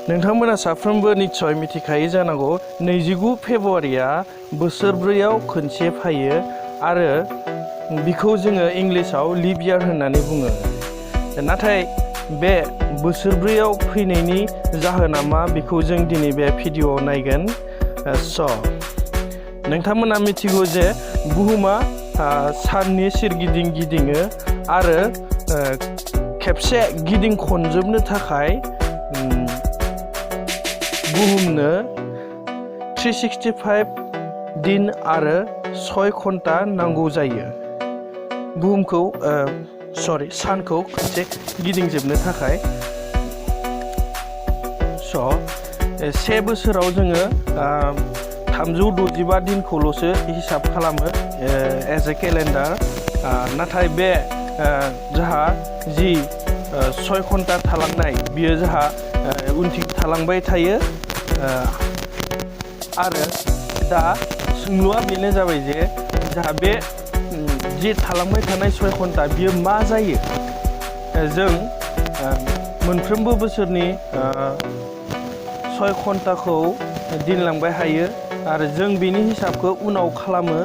नोंथांमोना साफ्रोमबो निश्चय मिथिखायो जानांगौ 29 फेब्रुवारिया बोसोरब्रैयाव खनसे फैयो आरो बिखौ जोङो इंलिशाव लिप यार होननानै बुङो। नाथाय बे बोसोरब्रैयाव फैनायनि जाहोना मा बेखौ जों दिनै बे भिडिअआव नायगोन। नोंथांमोना मिथिगौ जे बुहुमा साननि सोरगिदिं गिदिङो आरो खेबसे गिदिं खनजोबनो थाखाय बुहुमनो 365 दिन आरो 6 घन्टा नांगौ जायो। बुहुमखौ सानखौ खनसे गिदिंजोबनो थाखाय। से बोसोराव जोङो 365 दिनखौल'सो हिसाब खालामो एज ए केलेन्डार। नाथाय बे जोंहा जि 6 घन्टा थालांनाय बियो जोंहा उनथिं थालांबाय थायो। आरो दा सोंलुआ बेनो जाबाय जे जोंहा बे जि थालांबाय थानाय 6 घन्टा बियो मा जायो। जों मोनफ्रोमबो बोसोरनि 6 घन्टाखौ दिनलांबाय हायो आरो जों बेनि हिसाबखौ उनाव खालामो।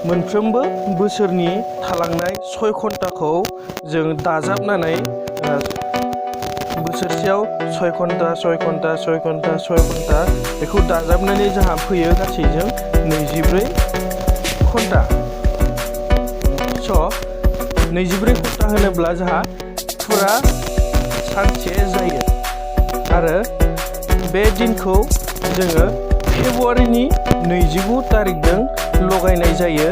मोनफ्रोमबो बोसोरनि थालांनाय 6 घन्टाखौ जों दाजाबनानै बोसोरसेयाव 6 घन्टा 6 घन्टा 6 घन्टा 6 घन्टा बेखौ दाजाबनानै जोंहा फैयो गासैजों 24 घन्टा। 24 घन्टा होनोब्ला जोंहा फुरा सानसे जायो आरो बे दिनखौ जोङो फेब्रुवारिनि 29 तारिखजों लगायनाय जायो।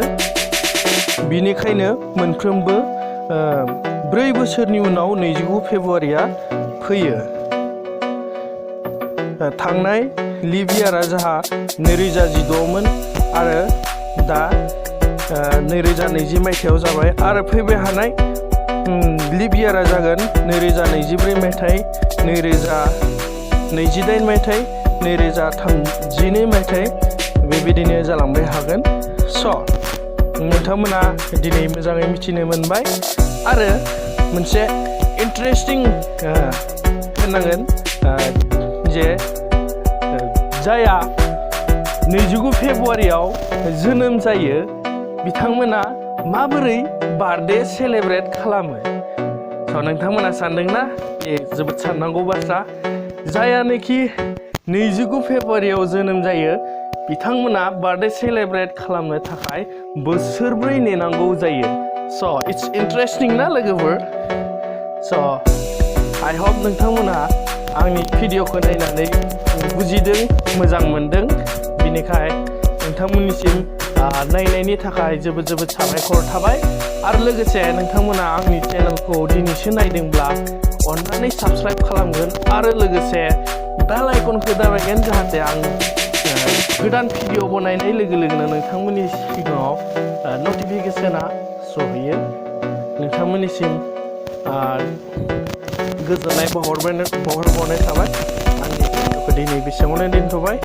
बिनिखायनो मोनफ्रोमबो 4 बोसोरनि उनाव 29 फेब्रुवारिया फैयो। थांनाय लिप यारा जोंहा 2016मोन आरो दा 2020 मायथाइयाव जाबाय आरो फैबाय हानाय लिप यारा जागोन 2024 मायथाइ, 2028 मायथाइ, 2032 मायथाइ बेबायदिनो जालांबाय हागोन। नोंथांमोना दिनै मोजाङै मिथिनो मोनबाय आरो मोनसे इन्टारेस्टिं होननांगोन जे जायहा 29 फेब्रुवारियाव जोनोम जायो बिथांमोना माबोरै बार्थडे सेलेब्रेट खालामो। नोंथांमोना सानदोंना बे जोबोद साननांगौ बाथ्रा। जायानोखि 29 फेब्रुवारियाव जोनोम जायो बिथांमोना बार्थडे सेलेब्रेट खालामनो थाखाय बोसोरब्रै नेनांगौ जायो। इट्स इन्टारेस्टिं ना लोगोफोर। आइ होप नोंथांमोना आंनि भिडिअखौ नायनानै बुजिदों, मोजां मोनदों। बिनिखाय नोंथांमोननिसिम नायनायनि थाखाय जोबोद जोबोद साबायखर थाबाय आरो लोगोसे नोंथांमोना आंनि चेनेलखौ दिनैसो नायदोंब्ला अन्नानै साबस्क्राइब खालामगोन आरो लोगोसे बेल आइकनखौ दाबायगोन जाहाथे आं गोदान भिडिअ बनायनाय लोगो लोगोनो नोंथांमोननि सिगाङाव नटिफिकेसना सहैयो। नोंथांमोननिसिम गोजोननाय बावहरबावनाय थाबाय। आंनि भिडिअखौ दिनै बेसेबांनो दोनथ'बाय।